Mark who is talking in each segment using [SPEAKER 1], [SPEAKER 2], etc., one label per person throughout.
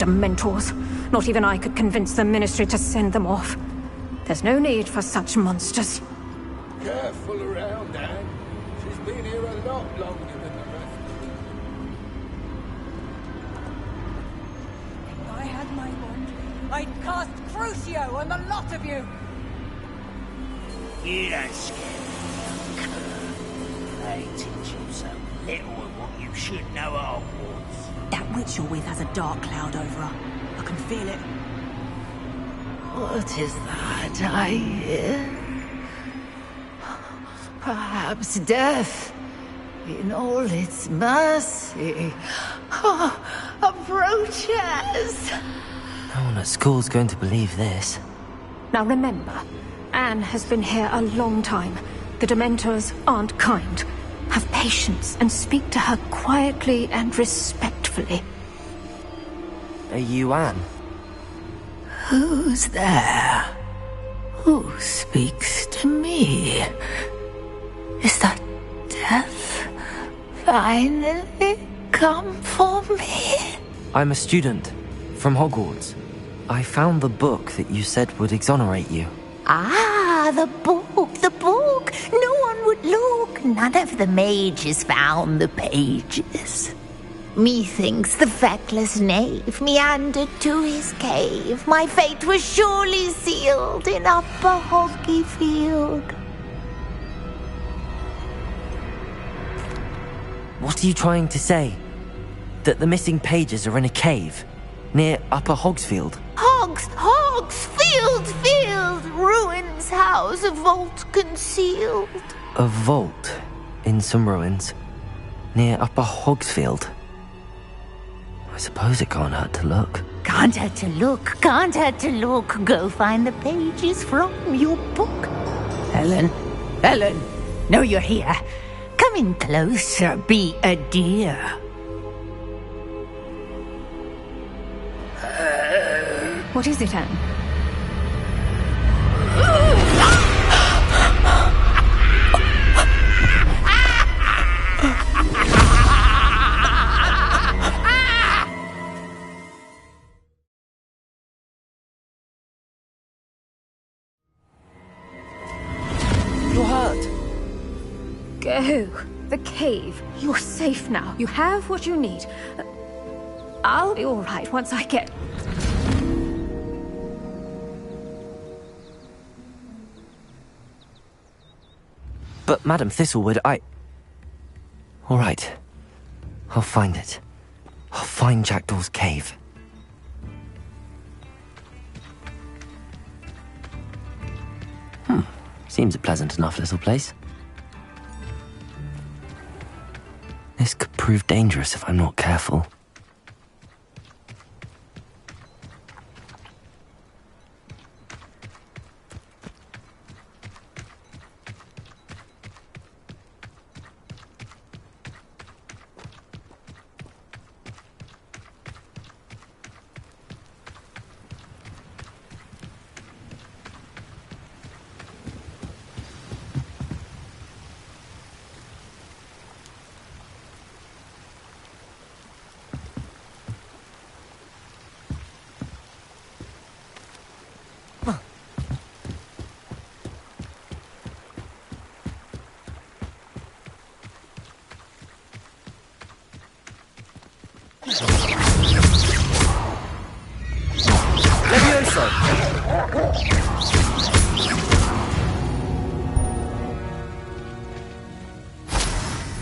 [SPEAKER 1] Dementors. Not even I could convince the Ministry to send them off. There's no need for such monsters.
[SPEAKER 2] Careful around, Anne. She's been here a lot longer than the rest.
[SPEAKER 3] If I had my wand, I'd cast Crucio on the lot of you!
[SPEAKER 4] You don't scare me, young cur. They teach you so little of what you should know at Hogwarts.
[SPEAKER 3] That witch you're with has a dark cloud over her. I can feel it.
[SPEAKER 5] What is that I hear? Perhaps death, in all its mercy, approaches.
[SPEAKER 6] No one at school's going to believe this.
[SPEAKER 1] Now remember, Anne has been here a long time. The Dementors aren't kind. Have patience and speak to her quietly and respectfully.
[SPEAKER 6] Are you Anne?
[SPEAKER 5] Who's there? Who speaks to me? Is that death finally come for me?
[SPEAKER 6] I'm a student from Hogwarts. I found the book that you said would exonerate you.
[SPEAKER 5] Ah, the book, the book. No one would look. None of the mages found the pages. Methinks the feckless knave meandered to his cave. My fate was surely sealed in Upper Hoggyfield.
[SPEAKER 6] What are you trying to say? That the missing pages are in a cave near Upper Hogsfield?
[SPEAKER 5] Field, ruins house, a vault concealed.
[SPEAKER 6] A vault in some ruins near Upper Hogsfield. I suppose it can't hurt to look.
[SPEAKER 5] Can't hurt to look. Go find the pages from your book. Helen, know you're here. Come in closer, be a dear.
[SPEAKER 1] What is it, Anne?
[SPEAKER 6] You're hurt.
[SPEAKER 1] Go. The cave. You're safe now. You have what you need. I'll be all right once I get...
[SPEAKER 6] But Madam Thistlewood, all right. I'll find it. I'll find Jackdaw's cave. Seems a pleasant enough little place. This could prove dangerous if I'm not careful.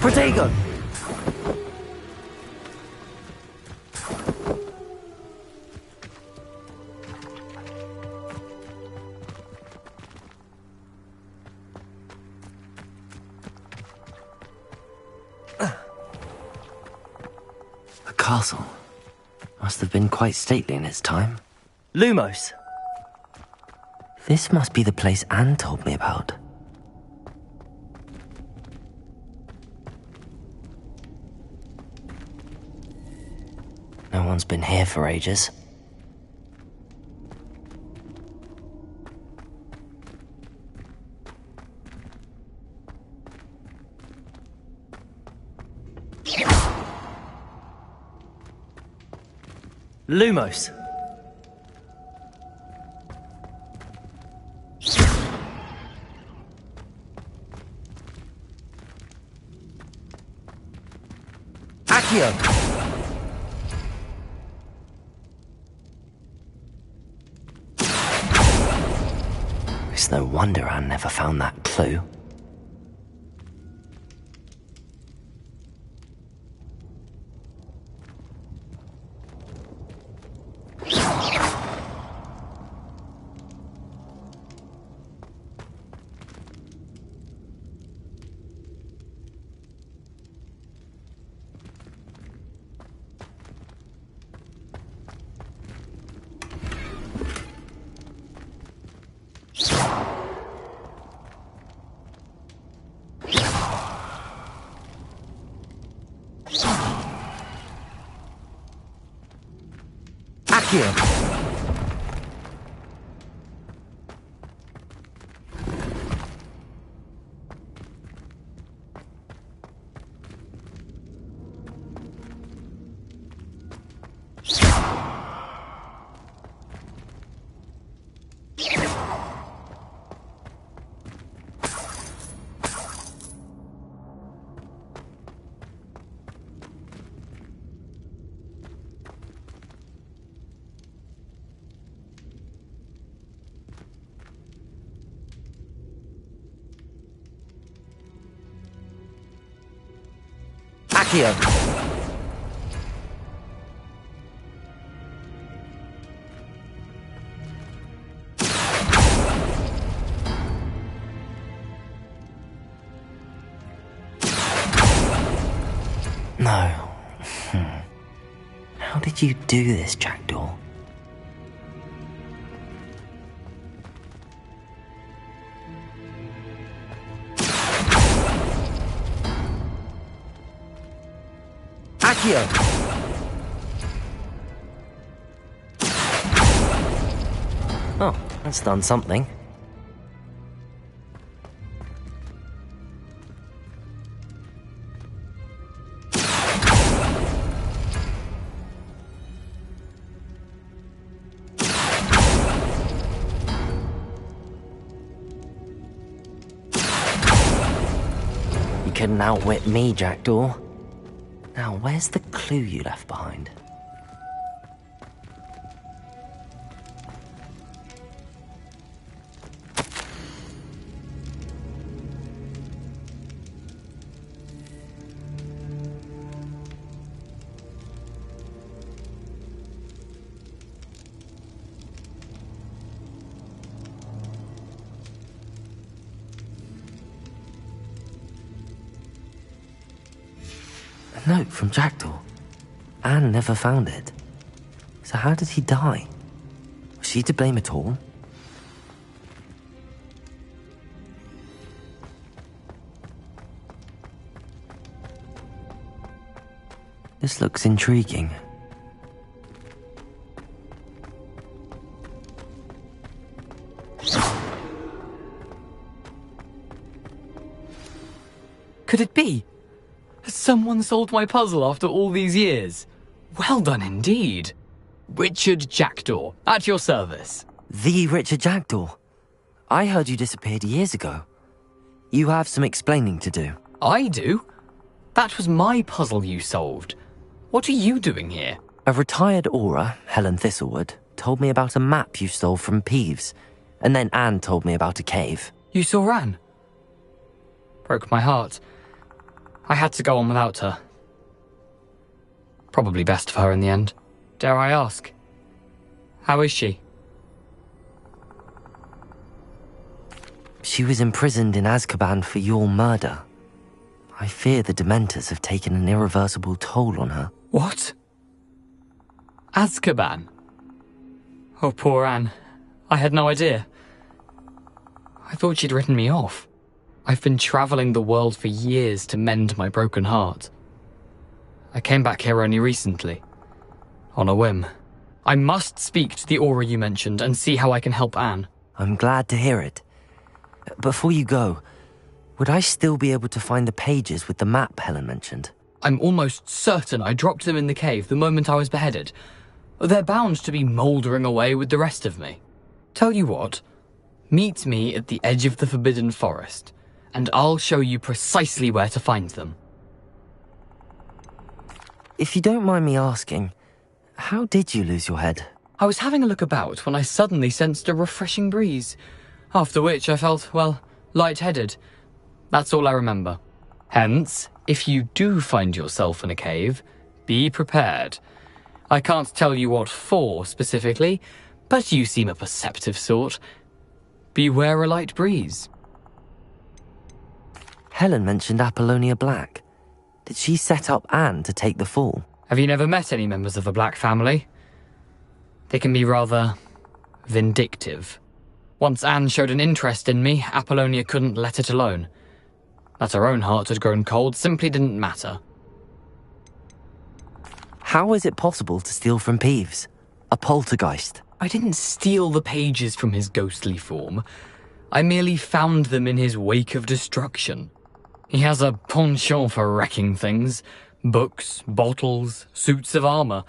[SPEAKER 6] Protego! A castle. Must have been quite stately in its time.
[SPEAKER 7] Lumos.
[SPEAKER 6] This must be the place Anne told me about. No one's been here for ages. Lumos. Accio. It's no wonder I never found that clue. Accio. Accio. No. How did you do this, Jackdaw? Accio! Oh, that's done something. You couldn't outwit me, Jackdaw. Now, where's the clue you left behind? A note from Jackdaw. Anne never found it. So how did he die? Was she to blame at all? This looks intriguing.
[SPEAKER 7] Could it be? Has someone solved my puzzle after all these years? Well done indeed. Richard Jackdaw, at your service.
[SPEAKER 6] The Richard Jackdaw? I heard you disappeared years ago. You have some explaining to do.
[SPEAKER 7] I do? That was my puzzle you solved. What are you doing here?
[SPEAKER 6] A retired aura, Helen Thistlewood, told me about a map you stole from Peeves, and then Anne told me about a cave.
[SPEAKER 7] You saw Anne? Broke my heart. I had to go on without her. Probably best for her in the end. Dare I ask? How is she?
[SPEAKER 6] She was imprisoned in Azkaban for your murder. I fear the Dementors have taken an irreversible toll on her.
[SPEAKER 7] What? Azkaban? Oh, poor Anne. I had no idea. I thought she'd written me off. I've been travelling the world for years to mend my broken heart. I came back here only recently. On a whim. I must speak to the aura you mentioned and see how I can help Anne.
[SPEAKER 6] I'm glad to hear it. Before you go, would I still be able to find the pages with the map Helen mentioned?
[SPEAKER 7] I'm almost certain I dropped them in the cave the moment I was beheaded. They're bound to be mouldering away with the rest of me. Tell you what, meet me at the edge of the Forbidden Forest, and I'll show you precisely where to find them.
[SPEAKER 6] If you don't mind me asking, how did you lose your head?
[SPEAKER 7] I was having a look about when I suddenly sensed a refreshing breeze, after which I felt, well, lightheaded. That's all I remember. Hence, if you do find yourself in a cave, be prepared. I can't tell you what for specifically, but you seem a perceptive sort. Beware a light breeze.
[SPEAKER 6] Helen mentioned Apollonia Black. Did she set up Anne to take the fall?
[SPEAKER 7] Have you never met any members of the Black family? They can be rather vindictive. Once Anne showed an interest in me, Apollonia couldn't let it alone. That her own heart had grown cold simply didn't matter.
[SPEAKER 6] How is it possible to steal from Peeves? A poltergeist?
[SPEAKER 7] I didn't steal the pages from his ghostly form. I merely found them in his wake of destruction. He has a penchant for wrecking things. Books, bottles, suits of armor,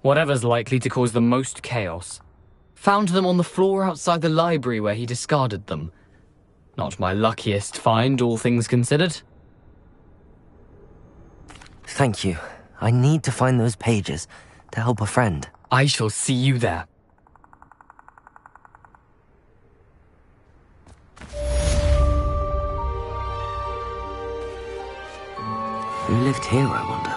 [SPEAKER 7] whatever's likely to cause the most chaos. Found them on the floor outside the library where he discarded them. Not my luckiest find, all things considered.
[SPEAKER 6] Thank you. I need to find those pages to help a friend.
[SPEAKER 7] I shall see you there.
[SPEAKER 6] Who lived here, I wonder?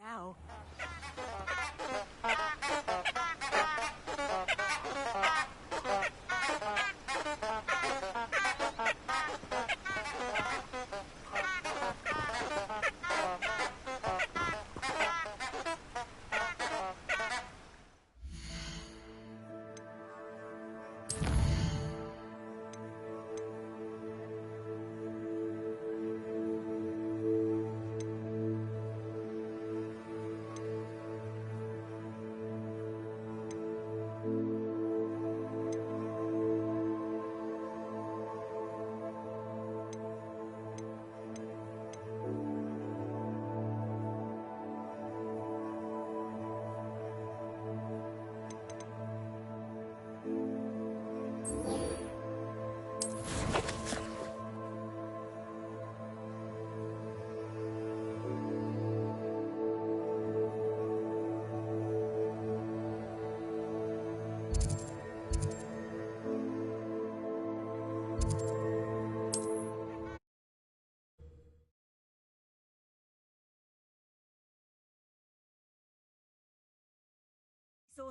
[SPEAKER 3] Now.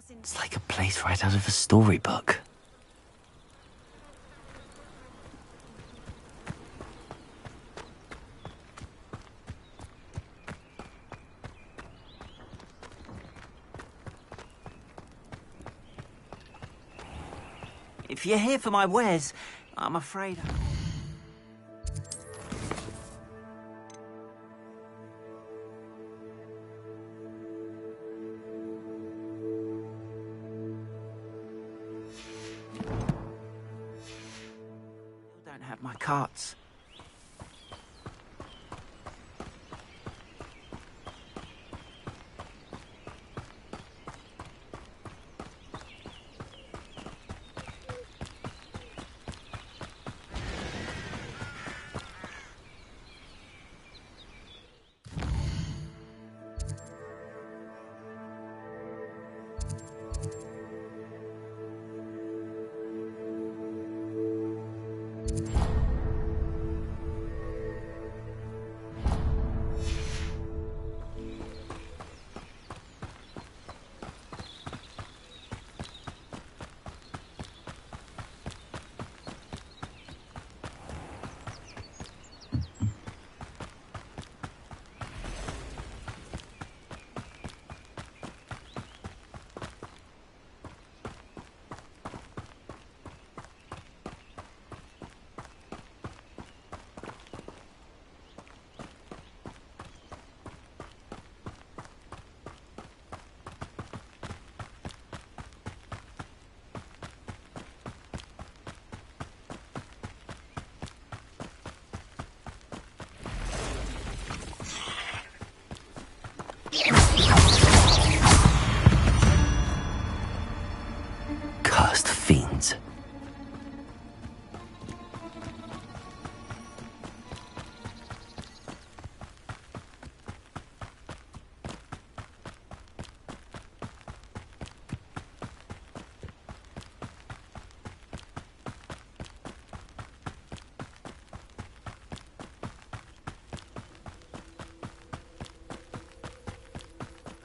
[SPEAKER 6] It's like a place right out of a storybook.
[SPEAKER 4] If you're here for my wares, I'm afraid...
[SPEAKER 6] carts. Cursed fiends.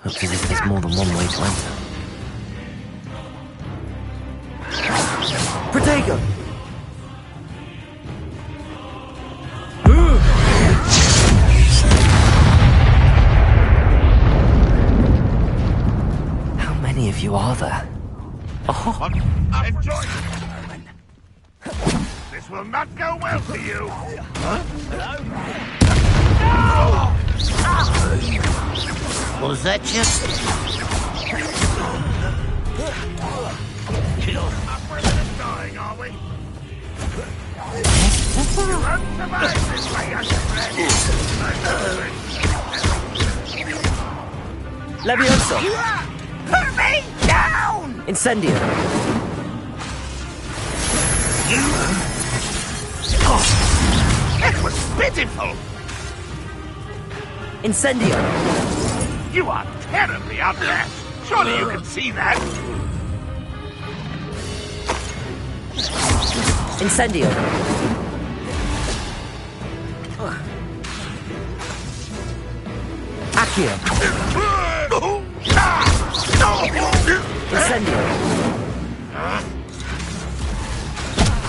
[SPEAKER 6] Looks as if there's more than one way to enter. Protego! How many of you are there? Oh.
[SPEAKER 2] Enjoy it, Roman. This will not go well for you. Huh? Hello?
[SPEAKER 5] Was that you?
[SPEAKER 2] We're dying, are we? You won't survive this way, young friend.
[SPEAKER 6] Levioso!
[SPEAKER 2] Put me down!
[SPEAKER 6] Incendio!
[SPEAKER 2] It was pitiful!
[SPEAKER 6] Incendio!
[SPEAKER 2] You are terribly outmatched. Surely you can see that.
[SPEAKER 6] Incendio! Accio! Incendio!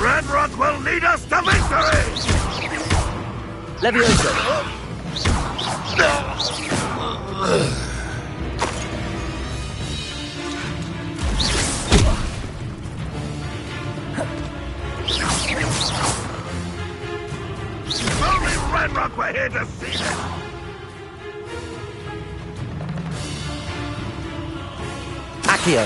[SPEAKER 2] Red Rock will lead us to victory!
[SPEAKER 6] Levioso!
[SPEAKER 2] Only Red Rock were here to see this!
[SPEAKER 6] Accio!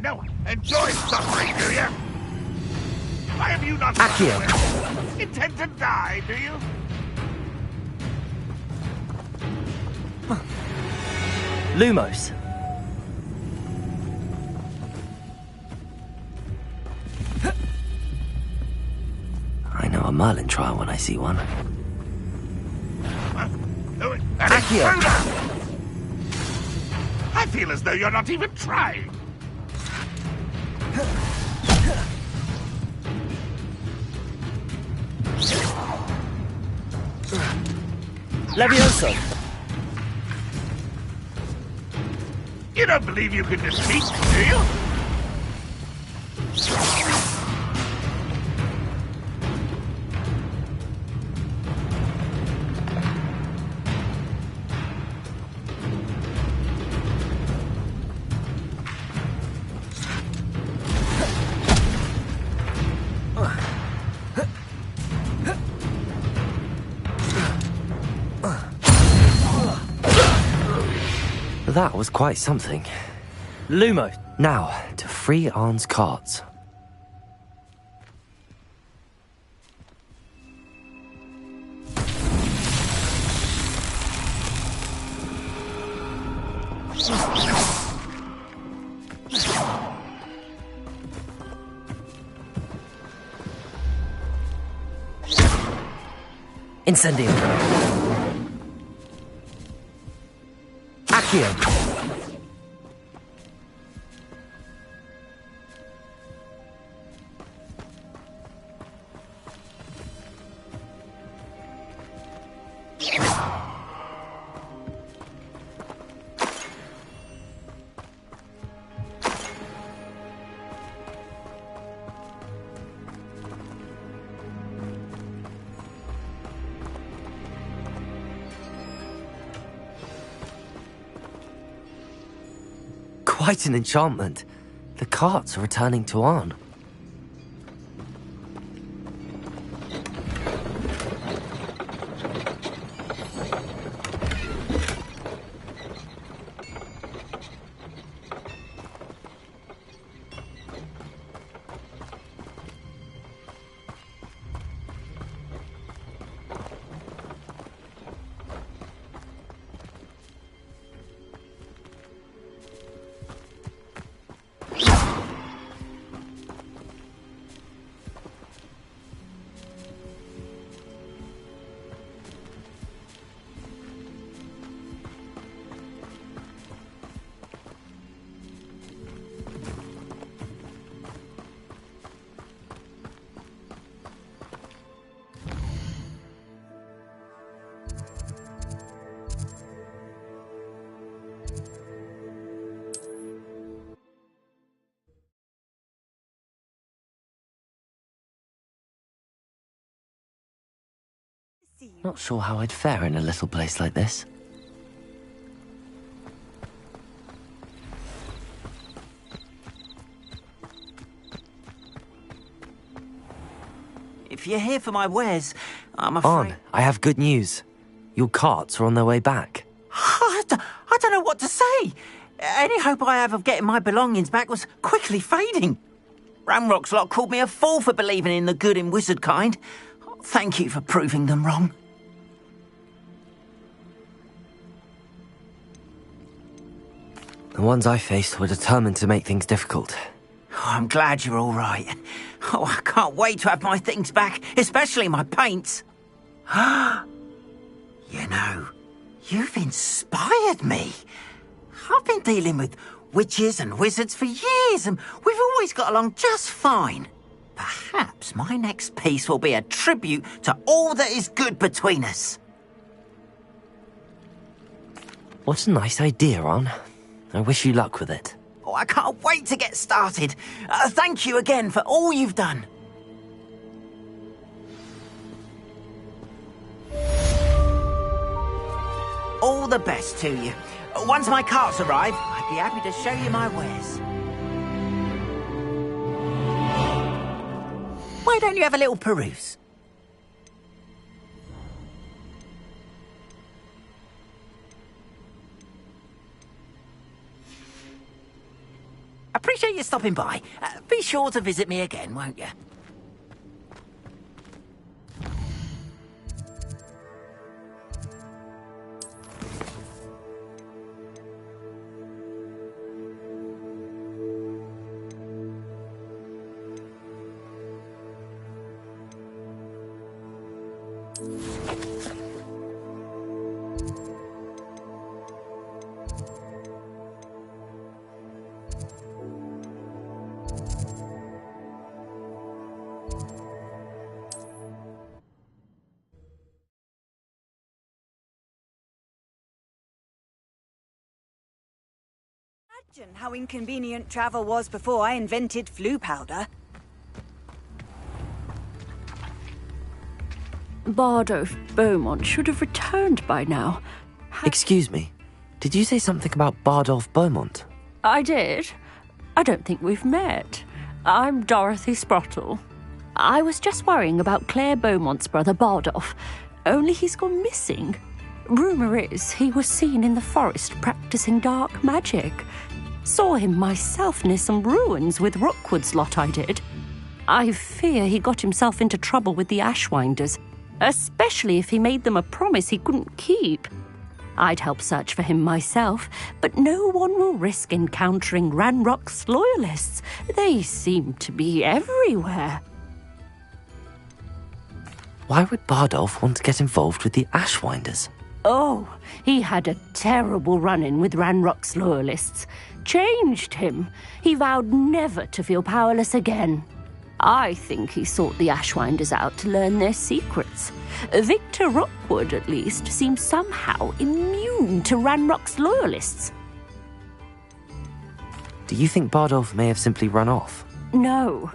[SPEAKER 2] No, enjoy suffering, do you? Why have you not...
[SPEAKER 6] Accio!
[SPEAKER 2] Intend to die, do you?
[SPEAKER 6] Lumos! I know a Merlin trial when I see one.
[SPEAKER 2] Accio! I feel as though you're not even trying.
[SPEAKER 6] Levioso!
[SPEAKER 2] You don't believe you can defeat me, do you?
[SPEAKER 6] that was quite something.
[SPEAKER 8] Lumo.
[SPEAKER 6] Now, to free Arn's carts. Incendio. Accio. Quite an enchantment. The carts are returning to Arn. Not sure how I'd fare in a little place like this.
[SPEAKER 4] If you're here for my wares, I'm afraid...
[SPEAKER 6] Arn, I have good news. Your carts are on their way back.
[SPEAKER 4] I don't know what to say. Any hope I have of getting my belongings back was quickly fading. Ramrock's lot called me a fool for believing in the good in wizard kind. Thank you for proving them wrong.
[SPEAKER 6] The ones I faced were determined to make things difficult.
[SPEAKER 4] Oh, I'm glad you're all right. Oh, I can't wait to have my things back, especially my paints. You know, you've inspired me. I've been dealing with witches and wizards for years, and we've always got along just fine. Perhaps my next piece will be a tribute to all that is good between us.
[SPEAKER 6] What a nice idea, Arn. I wish you luck with it.
[SPEAKER 4] Oh, I can't wait to get started. Thank you again for all you've done. All the best to you. Once my carts arrive, I'd be happy to show you my wares. Why don't you have a little peruse? Appreciate you stopping by. Be sure to visit me again, won't you?
[SPEAKER 3] Imagine how inconvenient travel was before I invented flu powder.
[SPEAKER 9] Bardolph Beaumont should have returned by now.
[SPEAKER 6] Excuse me, did you say something about Bardolph Beaumont?
[SPEAKER 9] I did. I don't think we've met. I'm Dorothy Sprottle. I was just worrying about Claire Beaumont's brother Bardolph, only he's gone missing. Rumour is he was seen in the forest practicing dark magic. Saw him myself near some ruins with Rookwood's lot, I did. I fear he got himself into trouble with the Ashwinders, especially if he made them a promise he couldn't keep. I'd help search for him myself, but no one will risk encountering Ranrock's loyalists. They seem to be everywhere.
[SPEAKER 6] Why would Bardolph want to get involved with the Ashwinders?
[SPEAKER 9] Oh, he had a terrible run-in with Ranrock's loyalists. Changed him. He vowed never to feel powerless again. I think he sought the Ashwinders out to learn their secrets. Victor Rookwood, at least, seems somehow immune to Ranrock's loyalists.
[SPEAKER 6] Do you think Bardolph may have simply run off?
[SPEAKER 9] No.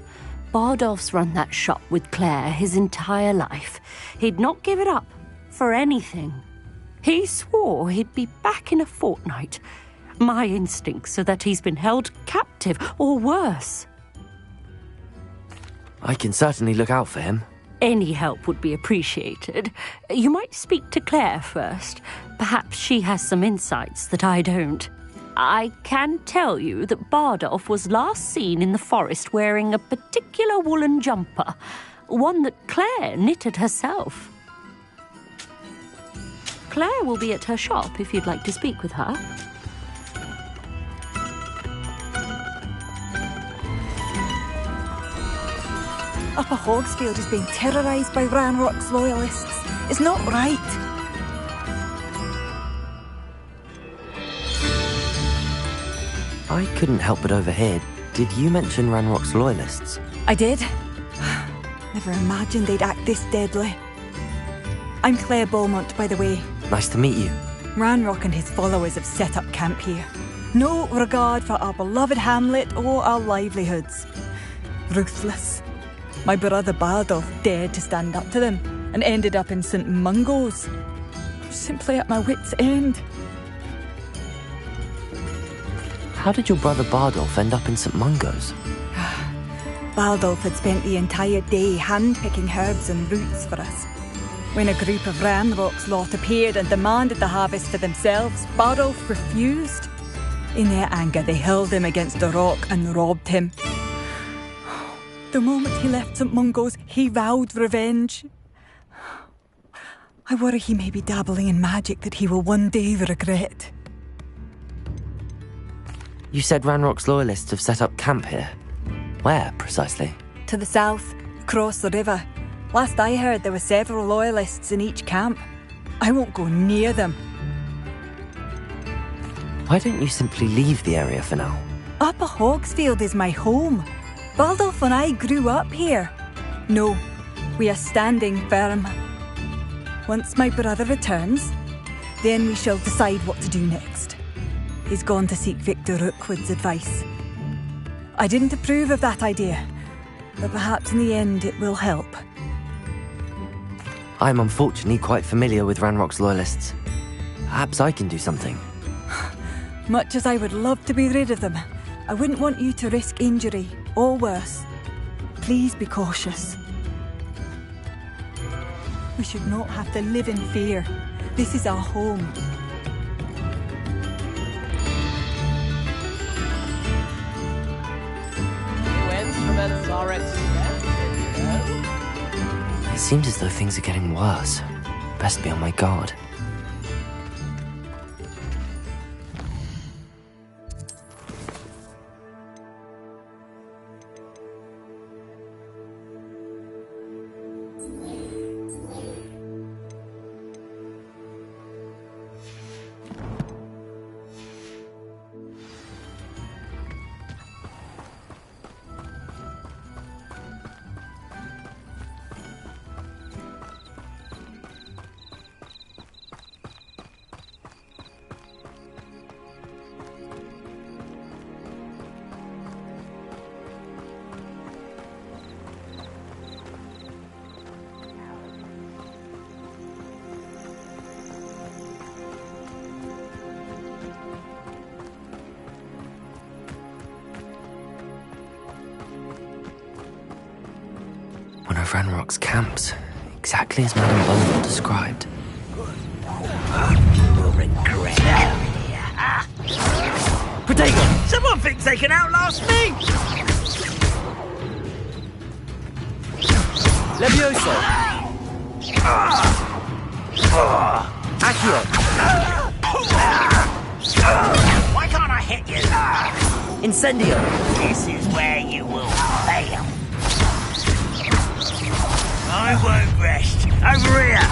[SPEAKER 9] Bardolph's run that shop with Claire his entire life. He'd not give it up for anything. He swore he'd be back in a fortnight. My instincts are that he's been held captive, or worse.
[SPEAKER 6] I can certainly look out for him.
[SPEAKER 9] Any help would be appreciated. You might speak to Claire first. Perhaps she has some insights that I don't. I can tell you that Bardolph was last seen in the forest wearing a particular woolen jumper, one that Claire knitted herself. Claire will be at her shop if you'd like to speak with her.
[SPEAKER 3] Upper Hogsfield is being terrorised by Ranrock's loyalists. It's not right.
[SPEAKER 6] I couldn't help but overhear. Did you mention Ranrock's loyalists?
[SPEAKER 3] I did. Never imagined they'd act this deadly. I'm Claire Beaumont, by the way.
[SPEAKER 6] Nice to meet you.
[SPEAKER 3] Ranrock and his followers have set up camp here. No regard for our beloved hamlet or our livelihoods. Ruthless. My brother Bardolph dared to stand up to them and ended up in St. Mungo's. Simply at my wit's end.
[SPEAKER 6] How did your brother Bardolph end up in St. Mungo's?
[SPEAKER 3] Bardolph had spent the entire day hand-picking herbs and roots for us. When a group of Ranrock's lot appeared and demanded the harvest for themselves, Bardolph refused. In their anger, they hurled him against a rock and robbed him. The moment he left St. Mungo's, he vowed revenge. I worry he may be dabbling in magic that he will one day regret.
[SPEAKER 6] You said Ranrock's loyalists have set up camp here. Where, precisely?
[SPEAKER 3] To the south, across the river. Last I heard, there were several loyalists in each camp. I won't go near them.
[SPEAKER 6] Why don't you simply leave the area for now?
[SPEAKER 3] Upper Hogsfield is my home. Bardolph and I grew up here. No, we are standing firm. Once my brother returns, then we shall decide what to do next. He's gone to seek Victor Rookwood's advice. I didn't approve of that idea, but perhaps in the end it will help.
[SPEAKER 6] I'm unfortunately quite familiar with Ranrock's loyalists. Perhaps I can do something.
[SPEAKER 3] Much as I would love to be rid of them, I wouldn't want you to risk injury, or worse. Please be cautious. We should not have to live in fear. This is our home.
[SPEAKER 8] Instruments are expensive, you know.
[SPEAKER 6] It seems as though things are getting worse. Best be on my guard. One of Ranrock's camps, exactly as Madame Beaumont described.
[SPEAKER 4] You will regret coming here. Protego! Someone thinks they can outlast me! Levioso! Accio! Why can't I hit you? Incendio! This is where you will fail. I won't rest. Over here!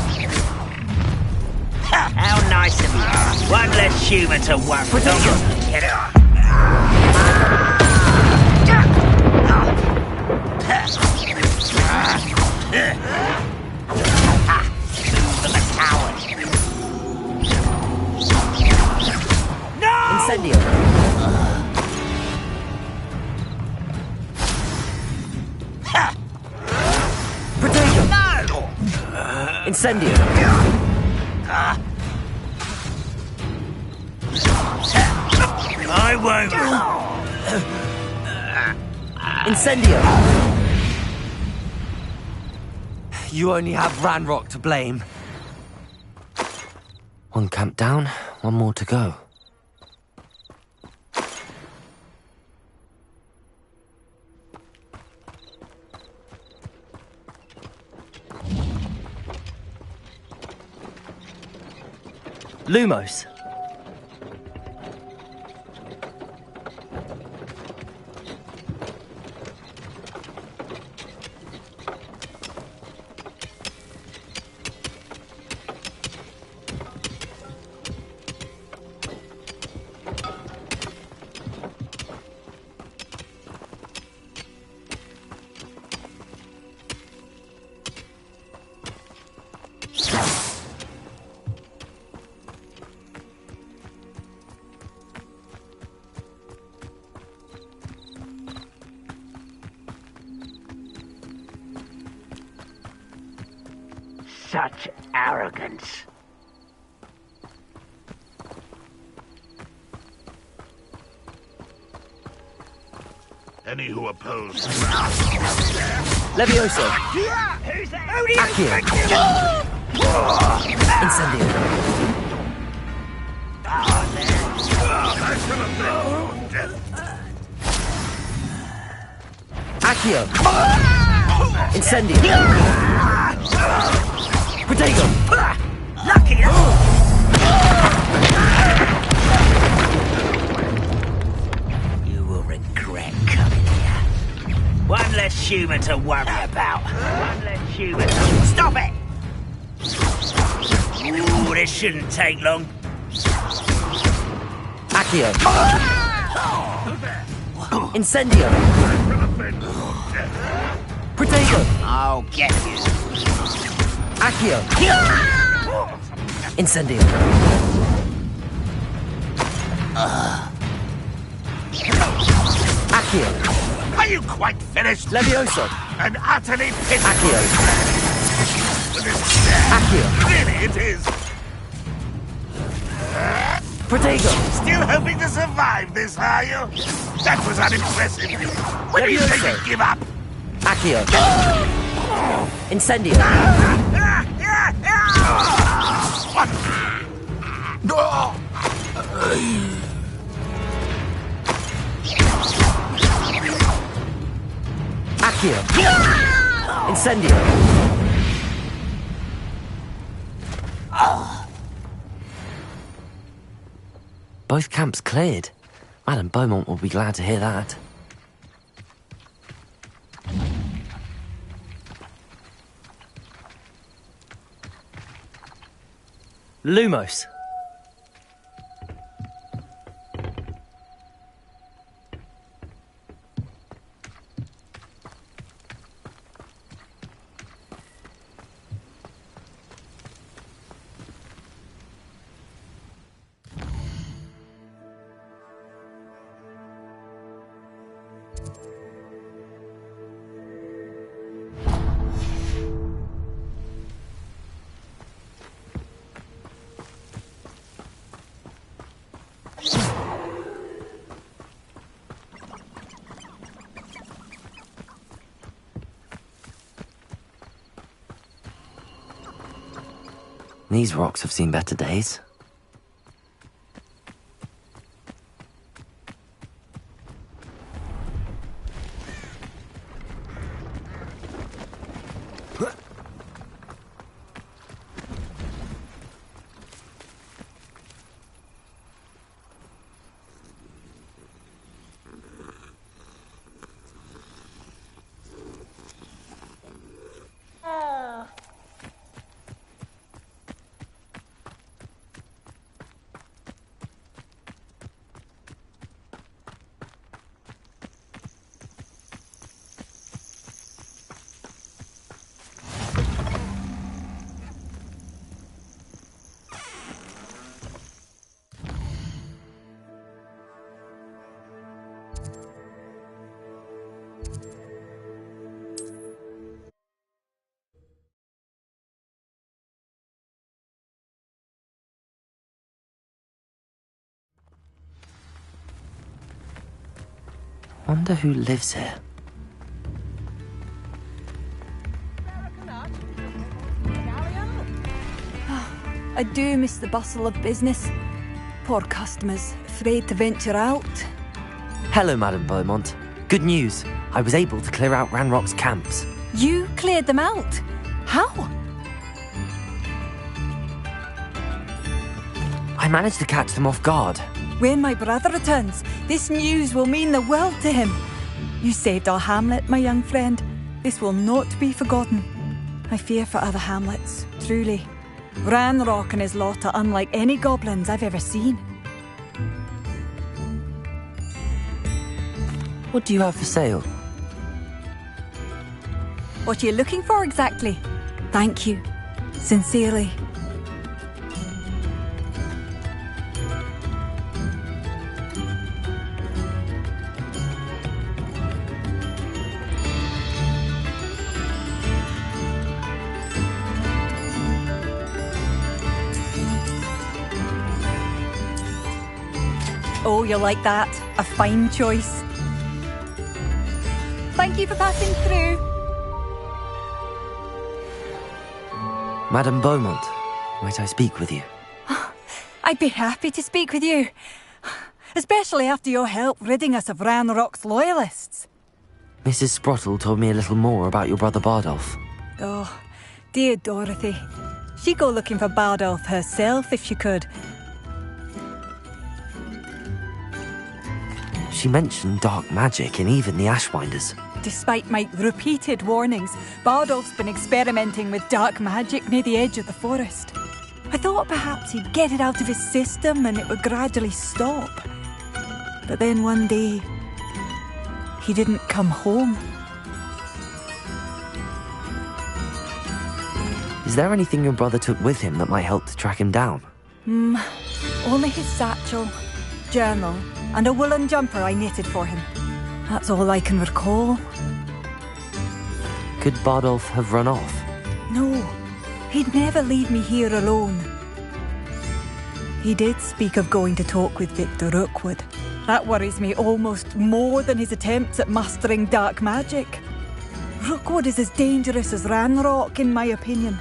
[SPEAKER 4] How nice of you. One less human to worry. Get it? I'm a coward. No! Incendio. Protego. No! Incendio. I won't. Incendio. You only have Ranrock to blame.
[SPEAKER 6] One camp down, one more to go.
[SPEAKER 4] Lumos. Such arrogance.
[SPEAKER 2] Any who oppose...
[SPEAKER 4] Levioso.
[SPEAKER 2] Who's there? Who do you
[SPEAKER 4] Accio.
[SPEAKER 2] think you are?
[SPEAKER 4] Incendio. Accio. Incendio. Protego. Lucky, You will regret coming here. One less human to worry about. One less human to... Stop it! Ooh, this shouldn't take long. Accio. Incendio. Protego. I'll get you. Accio. Incendio. Accio.
[SPEAKER 2] Are you quite finished?
[SPEAKER 4] Levioso.
[SPEAKER 2] And utterly pitiful.
[SPEAKER 4] Accio. Accio.
[SPEAKER 2] Really it is.
[SPEAKER 4] Protego.
[SPEAKER 2] Still hoping to survive this, are you? That was unimpressive. When do you think you'd give up?
[SPEAKER 4] Accio. Incendio.
[SPEAKER 2] What?
[SPEAKER 4] Accio. Incendio.
[SPEAKER 6] Both camps cleared. Madam Beaumont will be glad to hear that.
[SPEAKER 4] Lumos.
[SPEAKER 6] These rocks have seen better days. Wonder who lives here.
[SPEAKER 3] I do miss the bustle of business. Poor customers, afraid to venture out.
[SPEAKER 6] Hello, Madame Beaumont. Good news. I was able to clear out Ranrock's camps.
[SPEAKER 3] You cleared them out? How?
[SPEAKER 6] I managed to catch them off guard.
[SPEAKER 3] When my brother returns, this news will mean the world to him. You saved our hamlet, my young friend. This will not be forgotten. I fear for other hamlets, truly. Ranrock and his lot are unlike any goblins I've ever seen.
[SPEAKER 6] What do you have for sale?
[SPEAKER 3] What are you looking for exactly? Thank you. Sincerely. Oh, you'll like that. A fine choice. Thank you for passing through.
[SPEAKER 6] Madame Beaumont, might I speak with you?
[SPEAKER 3] I'd be happy to speak with you. Especially after your help ridding us of Ranrock's loyalists.
[SPEAKER 6] Mrs. Sprottle told me a little more about your brother Bardolph.
[SPEAKER 3] Oh, dear Dorothy. She'd go looking for Bardolph herself if she could.
[SPEAKER 6] She mentioned dark magic and even the Ashwinders.
[SPEAKER 3] Despite my repeated warnings, Bardolph's been experimenting with dark magic near the edge of the forest. I thought perhaps he'd get it out of his system and it would gradually stop. But then one day, he didn't come home.
[SPEAKER 6] Is there anything your brother took with him that might help to track him down?
[SPEAKER 3] Only his satchel, journal, and a woolen jumper I knitted for him. That's all I can recall.
[SPEAKER 6] Could Bardolph have run off?
[SPEAKER 3] No, he'd never leave me here alone. He did speak of going to talk with Victor Rookwood. That worries me almost more than his attempts at mastering dark magic. Rookwood is as dangerous as Ranrock, in my opinion.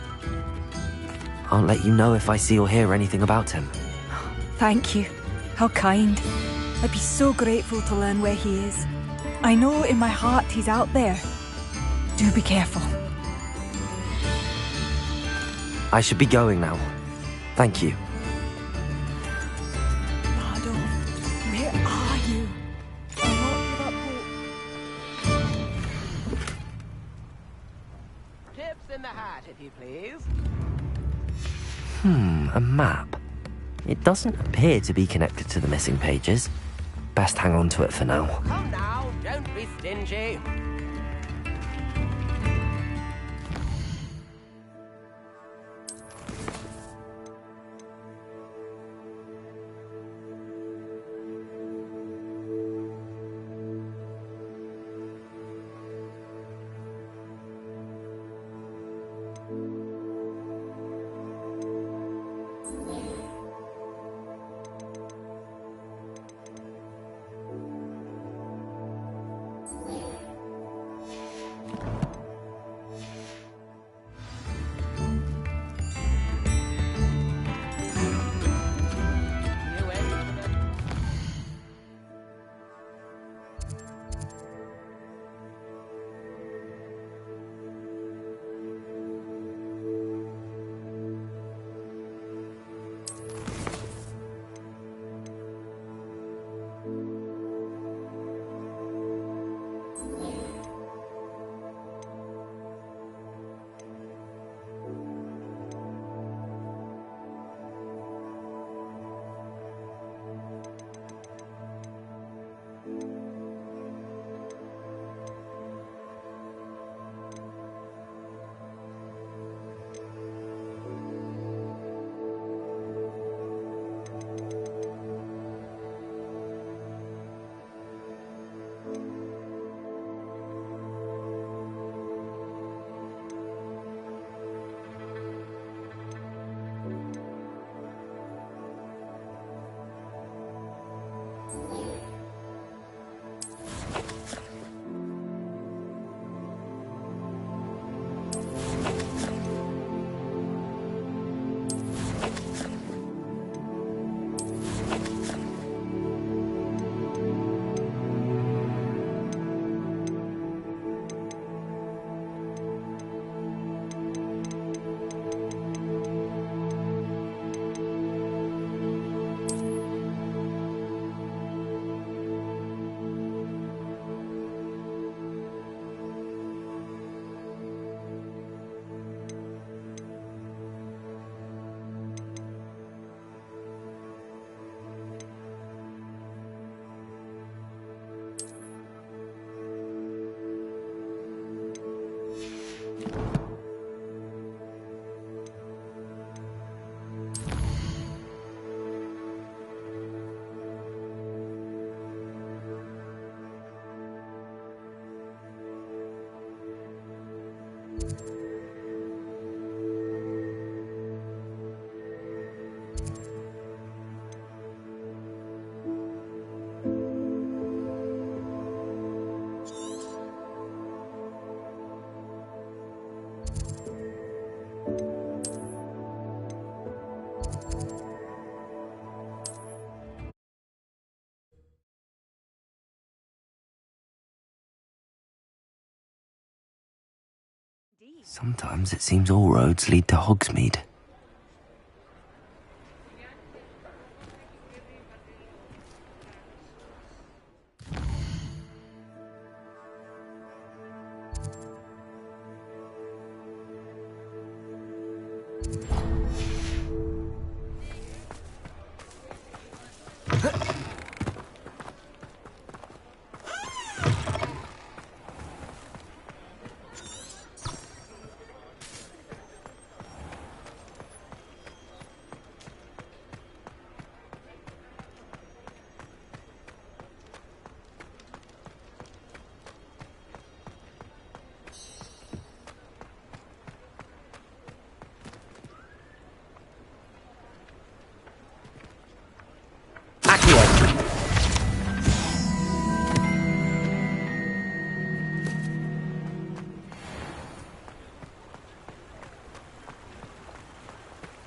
[SPEAKER 6] I'll let you know if I see or hear anything about him.
[SPEAKER 3] Thank you. How kind. I'd be so grateful to learn where he is. I know in my heart he's out there. Do be careful.
[SPEAKER 6] I should be going now. Thank you.
[SPEAKER 3] Bardolph, where are you? I'll not give up hope.
[SPEAKER 8] Tips in the hat, if you please.
[SPEAKER 6] A map. It doesn't appear to be connected to the missing pages. Best hang on to it for now.
[SPEAKER 8] Come now, don't be stingy.
[SPEAKER 6] Sometimes it seems all roads lead to Hogsmeade.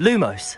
[SPEAKER 10] Lumos.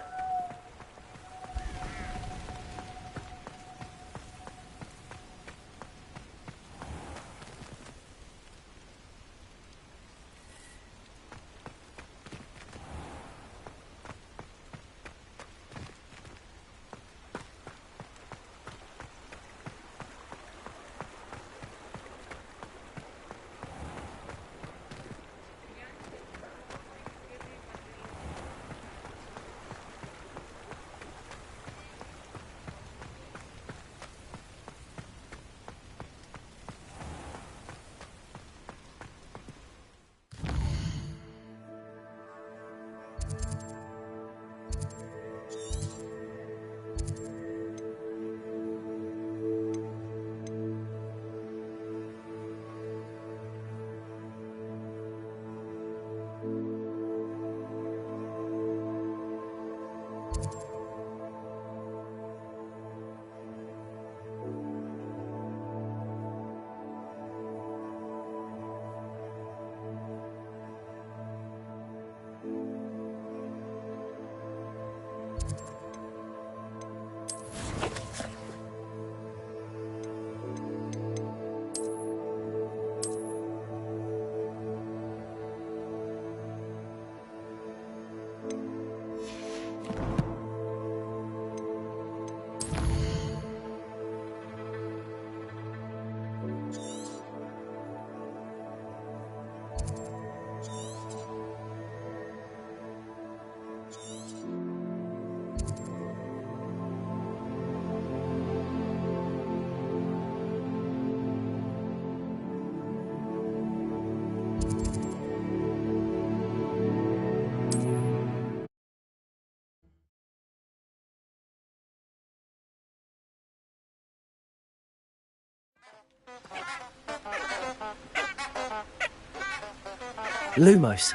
[SPEAKER 10] Lumos.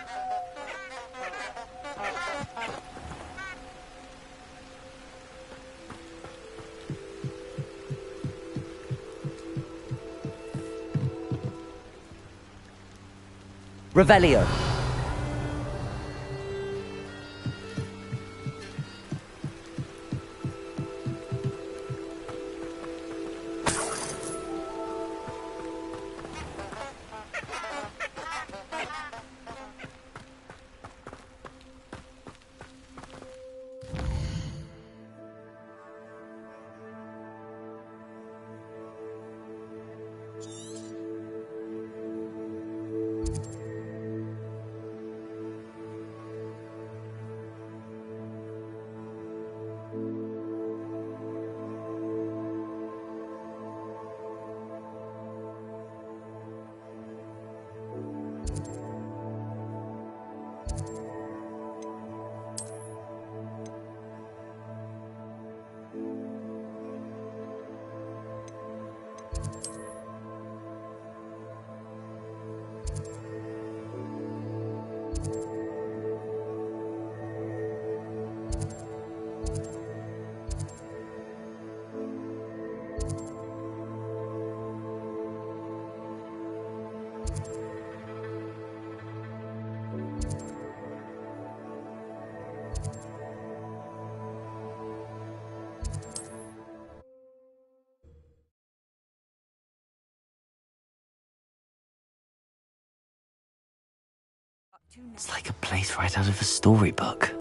[SPEAKER 10] Revelio.
[SPEAKER 6] It's like a place right out of a storybook.